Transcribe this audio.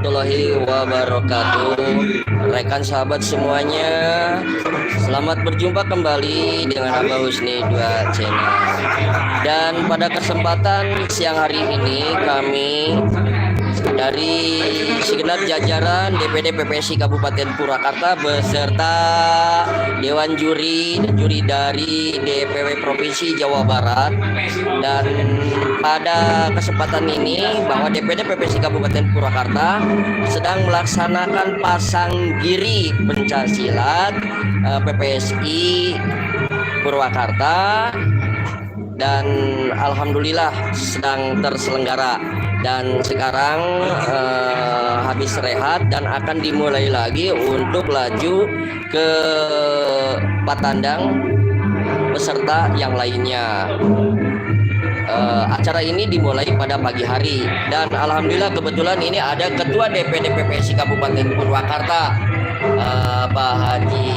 warahmatullahi wabarakatuh. Rekan sahabat semuanya, selamat berjumpa kembali dengan Abah Husni 2 Channel. Dan pada kesempatan siang hari ini kami dari segenap jajaran DPD PPSI Kabupaten Purwakarta beserta Dewan Juri dan Juri dari DPW Provinsi Jawa Barat, dan pada kesempatan ini bahwa DPD PPSI Kabupaten Purwakarta sedang melaksanakan pasang giri pencaksilat PPSI Purwakarta, dan alhamdulillah sedang terselenggara. Dan sekarang habis rehat dan akan dimulai lagi untuk laju ke Patandang beserta yang lainnya. Acara ini dimulai pada pagi hari, dan alhamdulillah kebetulan ini ada Ketua DPD PPSI Kabupaten Purwakarta, Pak Haji